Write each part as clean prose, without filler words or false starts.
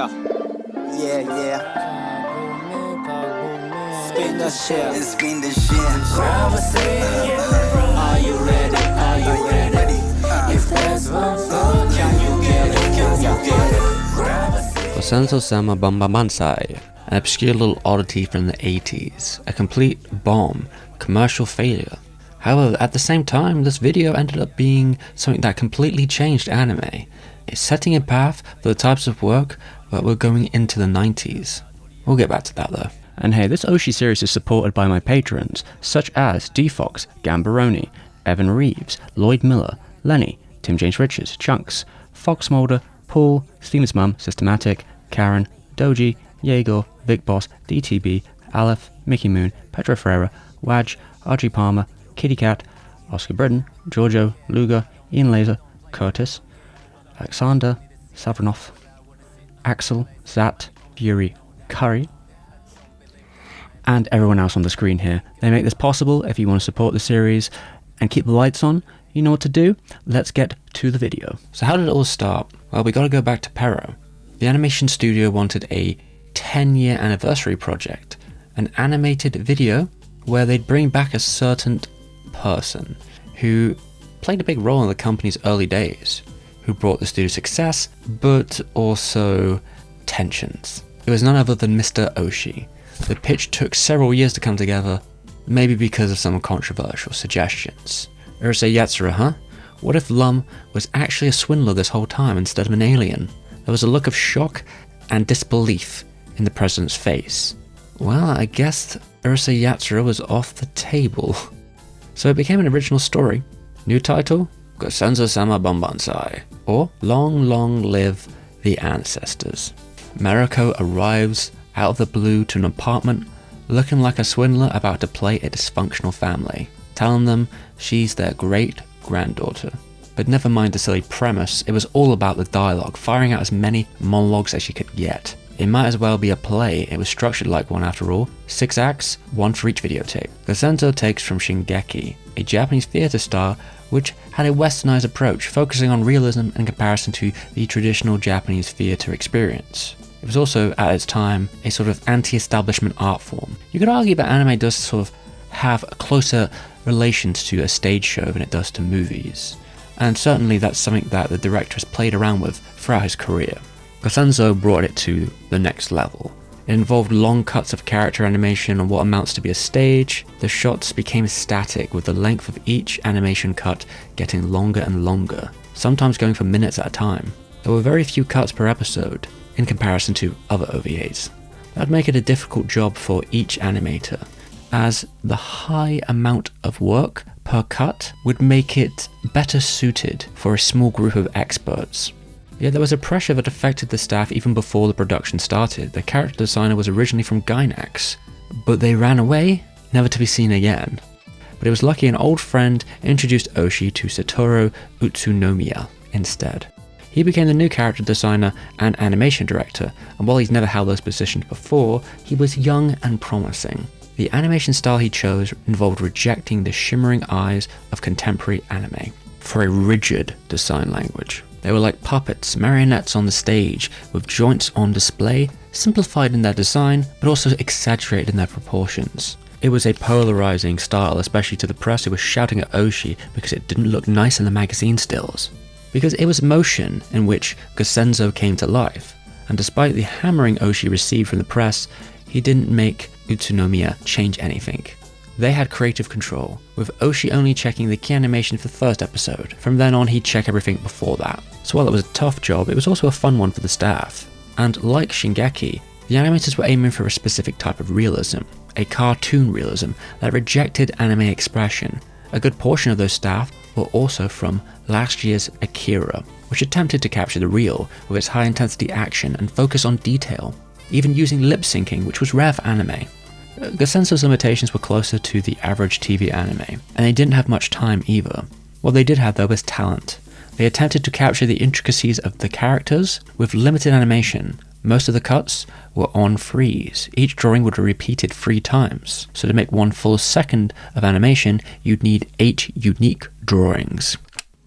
Yeah. Spin the shit. Spin the shit. Are you ready? Are you ready? If there's one thought, can you get it? Can you get it? Gosenzo-sama Banbanzai, an obscure little oddity from the 80s, a complete bomb, commercial failure. However, at the same time, this video ended up being something that completely changed anime. It's setting a path for the types of work that were going into the 90s. We'll get back to that though. And hey, this Oshii series is supported by my patrons, such as D-Fox, Gambaroni, Evan Reeves, Lloyd Miller, Lenny, Tim James Richards, Chunks, Fox Mulder, Paul, Steven's Mum, Systematic, Karen, Doji, Jaegor, Vic Boss, DTB, Aleph, Mickey Moon, Petra Ferreira, Wadge, Archie Palmer, Kitty Cat, Oscar Britton, Giorgio, Luga, Ian Laser, Curtis, Alexander, Savranov, Axel, Zat, Fury, Curry, and everyone else on the screen here. They make this possible. If you want to support the series and keep the lights on, you know what to do. Let's get to the video. So how did it all start? Well, we gotta go back to Pero. The animation studio wanted a 10-year anniversary project, an animated video where they'd bring back a certain person who played a big role in the company's early days, who brought the studio success, but also tensions. It was none other than Mr. Oshii. The pitch took several years to come together, maybe because of some controversial suggestions. Urusei Yatsura, huh? What if Lum was actually a swindler this whole time instead of an alien? There was a look of shock and disbelief in the president's face. Well, I guess Urusei Yatsura was off the table. So it became an original story. New title? Gosenzo-sama Banbanzai, or Long Long Live the Ancestors. Mariko arrives out of the blue to an apartment looking like a swindler about to play a dysfunctional family, telling them she's their great-granddaughter. But never mind the silly premise, it was all about the dialogue, firing out as many monologues as she could get. It might as well be a play, it was structured like one after all. 6 acts, 1 for each videotape. Gosenzo takes from Shingeki, a Japanese theatre style which had a westernized approach, focusing on realism in comparison to the traditional Japanese theatre experience. It was also, at its time, a sort of anti-establishment art form. You could argue that anime does sort of have closer relations to a stage show than it does to movies. And certainly that's something that the director has played around with throughout his career. Gosenzo brought it to the next level. It involved long cuts of character animation on what amounts to be a stage. The shots became static, with the length of each animation cut getting longer and longer, sometimes going for minutes at a time. There were very few cuts per episode, in comparison to other OVAs. That would make it a difficult job for each animator, as the high amount of work per cut would make it better suited for a small group of experts. Yet there was a pressure that affected the staff even before the production started. The character designer was originally from Gainax, but they ran away, never to be seen again. But it was lucky an old friend introduced Oshii to Satoru Utsunomiya instead. He became the new character designer and animation director, and while he's never held those positions before, he was young and promising. The animation style he chose involved rejecting the shimmering eyes of contemporary anime for a rigid design language. They were like puppets, marionettes on the stage, with joints on display, simplified in their design, but also exaggerated in their proportions. It was a polarizing style, especially to the press who was shouting at Oshii because it didn't look nice in the magazine stills. Because it was motion in which Gosenzo came to life, and despite the hammering Oshii received from the press, he didn't make Utsunomiya change anything. They had creative control, with Oshii only checking the key animation for the first episode. From then on, he'd check everything before that. So while it was a tough job, it was also a fun one for the staff. And like Shingeki, the animators were aiming for a specific type of realism, a cartoon realism that rejected anime expression. A good portion of those staff were also from last year's Akira, which attempted to capture the real with its high-intensity action and focus on detail, even using lip-syncing, which was rare for anime. Gosenzo's limitations were closer to the average TV anime, and they didn't have much time either. What they did have though was talent. They attempted to capture the intricacies of the characters with limited animation. Most of the cuts were on freeze. Each drawing would be repeated 3 times, so to make 1 full second of animation, you'd need 8 unique drawings.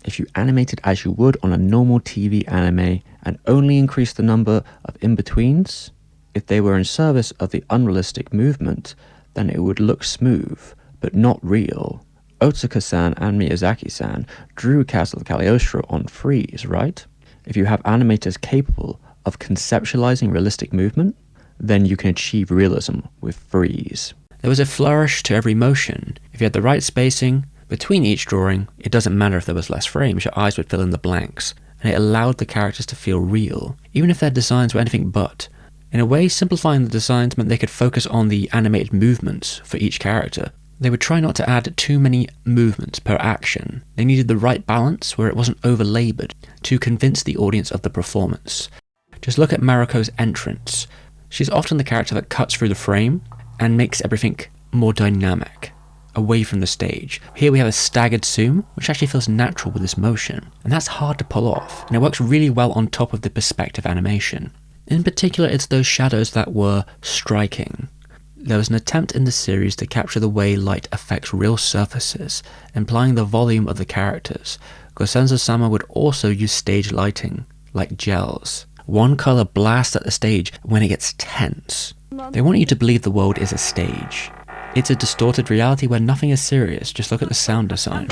If you animated as you would on a normal TV anime and only increase the number of in-betweens. If they were in service of the unrealistic movement, then it would look smooth, but not real. Otsuka-san and Miyazaki-san drew Castle Cagliostro on freeze, right? If you have animators capable of conceptualizing realistic movement, then you can achieve realism with freeze. There was a flourish to every motion. If you had the right spacing between each drawing, it doesn't matter if there was less frames, your eyes would fill in the blanks, and it allowed the characters to feel real, even if their designs were anything but. In a way, simplifying the designs meant they could focus on the animated movements for each character. They would try not to add too many movements per action. They needed the right balance where it wasn't over-laboured to convince the audience of the performance. Just look at Maruko's entrance. She's often the character that cuts through the frame and makes everything more dynamic, away from the stage. Here we have a staggered zoom, which actually feels natural with this motion, and that's hard to pull off, and it works really well on top of the perspective animation. In particular, it's those shadows that were striking. There was an attempt in the series to capture the way light affects real surfaces, implying the volume of the characters. Gosenzo-sama would also use stage lighting, like gels. One colour blasts at the stage when it gets tense. They want you to believe the world is a stage. It's a distorted reality where nothing is serious, just look at the sound design.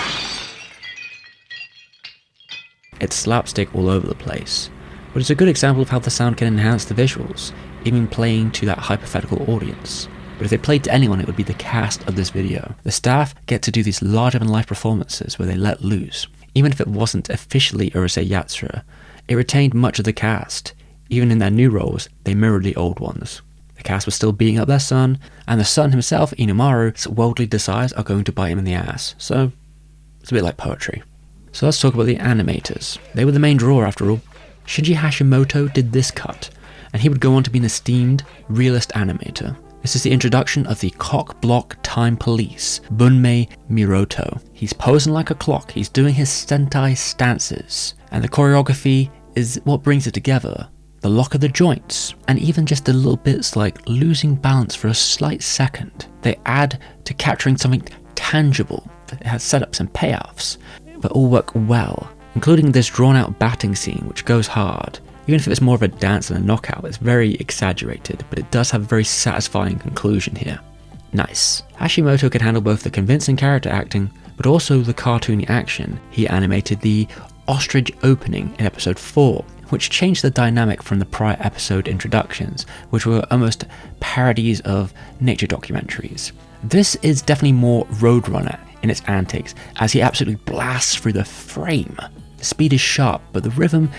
It's slapstick all over the place, but it's a good example of how the sound can enhance the visuals, even playing to that hypothetical audience. But if they played to anyone, it would be the cast of this video. The staff get to do these larger-than-life performances where they let loose. Even if it wasn't officially Urusei Yatsura, it retained much of the cast. Even in their new roles, they mirrored the old ones. The cast was still beating up their son, and the son himself, Inomaru's worldly desires are going to bite him in the ass. So, it's a bit like poetry. So let's talk about the animators. They were the main draw after all. Shinji Hashimoto did this cut, and he would go on to be an esteemed, realist animator. This is the introduction of the cock-block time police, Bunmei Miroto. He's posing like a clock, he's doing his Sentai stances, and the choreography is what brings it together. The lock of the joints, and even just the little bits like losing balance for a slight second. They add to capturing something tangible. It has setups and payoffs, but all work well, including this drawn-out batting scene which goes hard. Even if it's more of a dance than a knockout, it's very exaggerated, but it does have a very satisfying conclusion here. Nice. Hashimoto could handle both the convincing character acting, but also the cartoony action. He animated the ostrich opening in episode 4, which changed the dynamic from the prior episode introductions, which were almost parodies of nature documentaries. This is definitely more Roadrunner in its antics, as he absolutely blasts through the frame. The speed is sharp, but the rhythm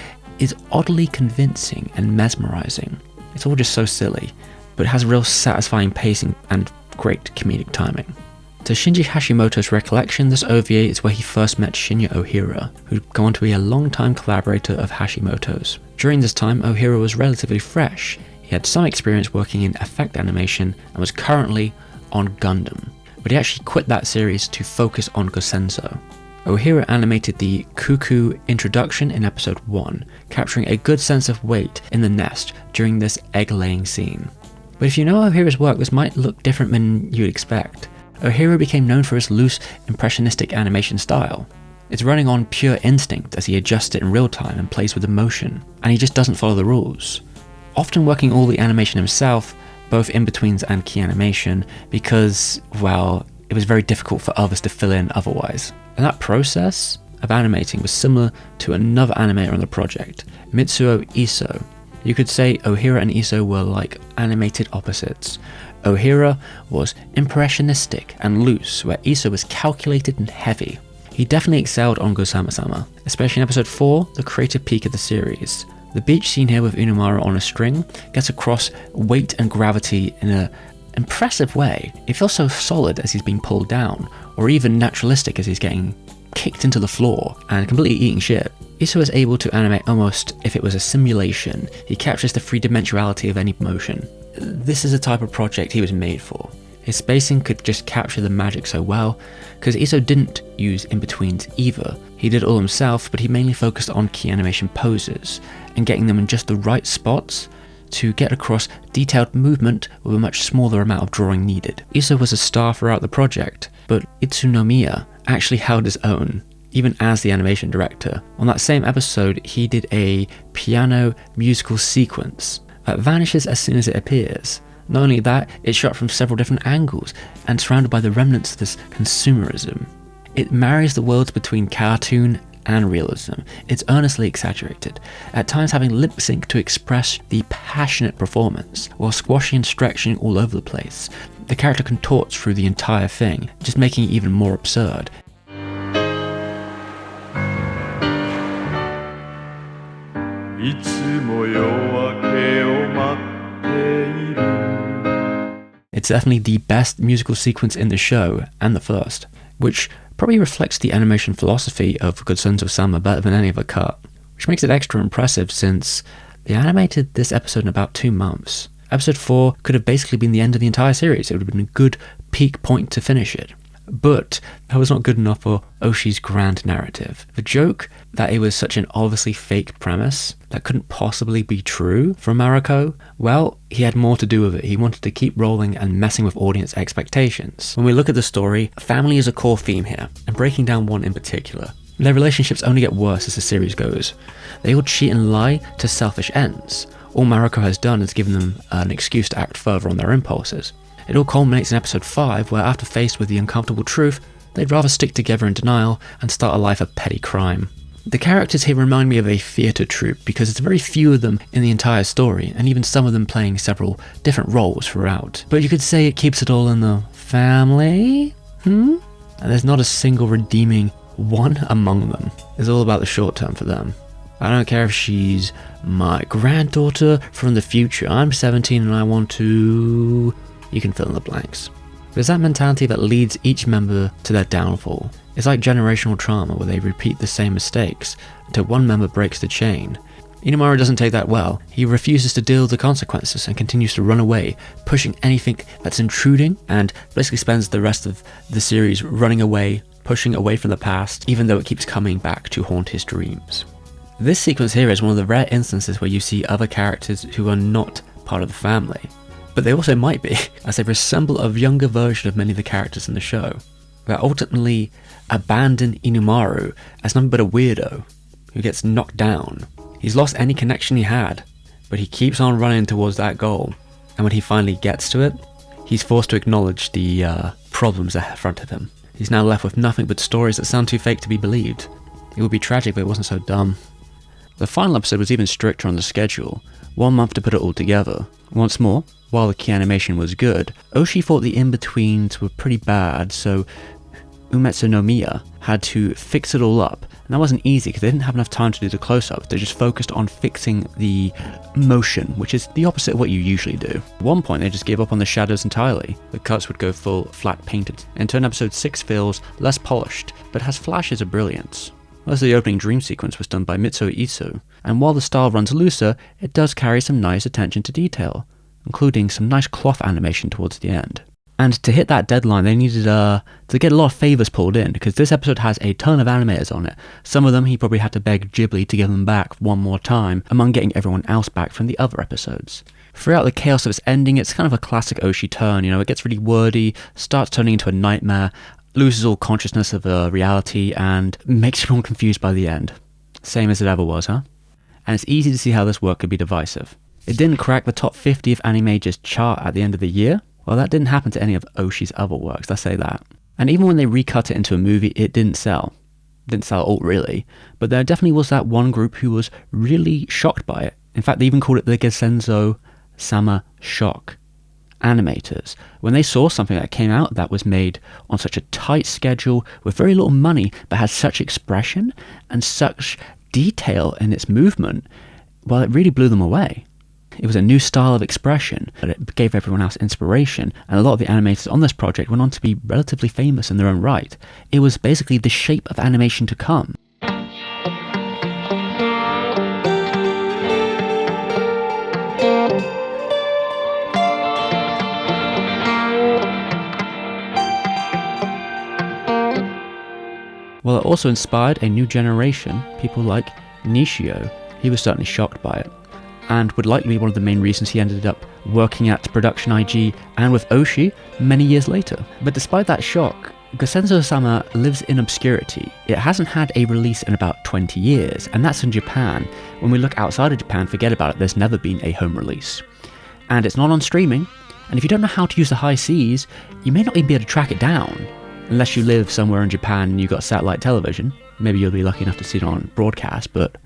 is oddly convincing and mesmerizing. It's all just so silly, but it has real satisfying pacing and great comedic timing. To Shinji Hashimoto's recollection, this OVA is where he first met Shinya Ohira, who'd go on to be a long-time collaborator of Hashimoto's. During this time, Ohira was relatively fresh. He had some experience working in effect animation and was currently on Gundam, but he actually quit that series to focus on Gosenzo. Ohira animated the Cuckoo introduction in episode 1, capturing a good sense of weight in the nest during this egg-laying scene. But if you know Ohira's work, this might look different than you'd expect. Ohira became known for his loose, impressionistic animation style. It's running on pure instinct as he adjusts it in real time and plays with emotion, and he just doesn't follow the rules. Often working all the animation himself, both in-betweens and key animation, because, well, it was very difficult for others to fill in otherwise. And that process of animating was similar to another animator on the project, Mitsuo Iso. You could say Ohira and Iso were like animated opposites. Ohira was impressionistic and loose, where Iso was calculated and heavy. He definitely excelled on Gosenzo-sama, especially in episode 4, the creative peak of the series. The beach scene here with Unomaru on a string gets across weight and gravity in an impressive way. It feels so solid as he's being pulled down, or even naturalistic as he's getting kicked into the floor and completely eating shit. Iso is able to animate almost if it was a simulation. He captures the three-dimensionality of any motion. This is a type of project he was made for. His spacing could just capture the magic so well, because Iso didn't use in-betweens either. He did it all himself, but he mainly focused on key animation poses, and getting them in just the right spots to get across detailed movement with a much smaller amount of drawing needed. Iso was a star throughout the project, but Itsunomiya actually held his own, even as the animation director. On that same episode, he did a piano musical sequence that vanishes as soon as it appears. Not only that, it's shot from several different angles and surrounded by the remnants of this consumerism. It marries the worlds between cartoon and realism. It's earnestly exaggerated, at times having lip sync to express the passionate performance, while squashing and stretching all over the place. The character contorts through the entire thing, just making it even more absurd. It's definitely the best musical sequence in the show, and the first, which probably reflects the animation philosophy of Gosenzo-sama better than any other cut, which makes it extra impressive since they animated this episode in about 2 months. Episode 4 could have basically been the end of the entire series. It would have been a good peak point to finish it. But that was not good enough for Oshii's grand narrative. The joke that it was such an obviously fake premise that couldn't possibly be true from Mariko, well, he had more to do with it. He wanted to keep rolling and messing with audience expectations. When we look at the story, family is a core theme here, and breaking down one in particular. Their relationships only get worse as the series goes. They all cheat and lie to selfish ends. All Mariko has done is given them an excuse to act further on their impulses. It all culminates in episode 5, where after faced with the uncomfortable truth, they'd rather stick together in denial and start a life of petty crime. The characters here remind me of a theatre troupe because there's very few of them in the entire story, and even some of them playing several different roles throughout. But you could say it keeps it all in the family? And there's not a single redeeming one among them. It's all about the short term for them. I don't care if she's my granddaughter from the future. I'm 17 and I want to... You can fill in the blanks. There's that mentality that leads each member to their downfall. It's like generational trauma where they repeat the same mistakes until one member breaks the chain. Inamaru doesn't take that well. He refuses to deal with the consequences and continues to run away, pushing anything that's intruding, and basically spends the rest of the series running away, pushing away from the past, even though it keeps coming back to haunt his dreams. This sequence here is one of the rare instances where you see other characters who are not part of the family. But they also might be, as they resemble a younger version of many of the characters in the show, that ultimately abandon Inamaru as nothing but a weirdo who gets knocked down. He's lost any connection he had, but he keeps on running towards that goal, and when he finally gets to it, he's forced to acknowledge the problems in front of him. He's now left with nothing but stories that sound too fake to be believed. It would be tragic if it wasn't so dumb. The final episode was even stricter on the schedule, 1 month to put it all together. Once more, while the key animation was good, Oshii thought the in-betweens were pretty bad, so Umetsu no Miya had to fix it all up. And that wasn't easy because they didn't have enough time to do the close-ups. They just focused on fixing the motion, which is the opposite of what you usually do. At one point, they just gave up on the shadows entirely. The cuts would go full flat painted. In turn, episode 6 feels less polished, but has flashes of brilliance. Most of the opening dream sequence was done by Mitsuo Iso, and while the style runs looser, it does carry some nice attention to detail, including some nice cloth animation towards the end. And to hit that deadline, they needed to get a lot of favours pulled in, because this episode has a ton of animators on it. Some of them he probably had to beg Ghibli to give them back one more time, among getting everyone else back from the other episodes. Throughout the chaos of its ending, it's kind of a classic Oshii turn, it gets really wordy, starts turning into a nightmare, loses all consciousness of reality, and makes everyone confused by the end. Same as it ever was, huh? And it's easy to see how this work could be divisive. It didn't crack the top 50 of Animage's chart at the end of the year. Well, that didn't happen to any of Oshii's other works, let's say that. And even when they recut it into a movie, it didn't sell. Didn't sell at all, really. But there definitely was that one group who was really shocked by it. In fact, they even called it the Gosenzo-sama shock. Animators, when they saw something that came out that was made on such a tight schedule with very little money but had such expression and such detail in its movement, well, it really blew them away. It was a new style of expression, but it gave everyone else inspiration, and a lot of the animators on this project went on to be relatively famous in their own right. It was basically the shape of animation to come. Well, it also inspired a new generation, people like Nishio. He was certainly shocked by it. and would likely be one of the main reasons he ended up working at Production IG and with Oshii many years later. But despite that shock, Gosenzo-sama lives in obscurity. It hasn't had a release in about 20 years, and that's in Japan. When we look outside of Japan, forget about it, there's never been a home release. And it's not on streaming, and if you don't know how to use the high seas, you may not even be able to track it down. Unless you live somewhere in Japan and you've got satellite television. Maybe you'll be lucky enough to see it on broadcast, but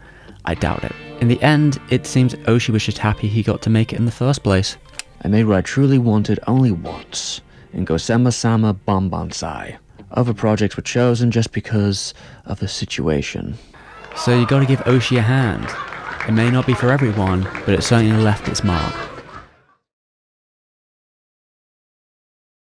I doubt it. In the end, it seems Oshii was just happy he got to make it in the first place. I made what I truly wanted only once, in Gosenzo-sama Banbanzai. Other projects were chosen just because of the situation. So you gotta give Oshii a hand. It may not be for everyone, but it certainly left its mark.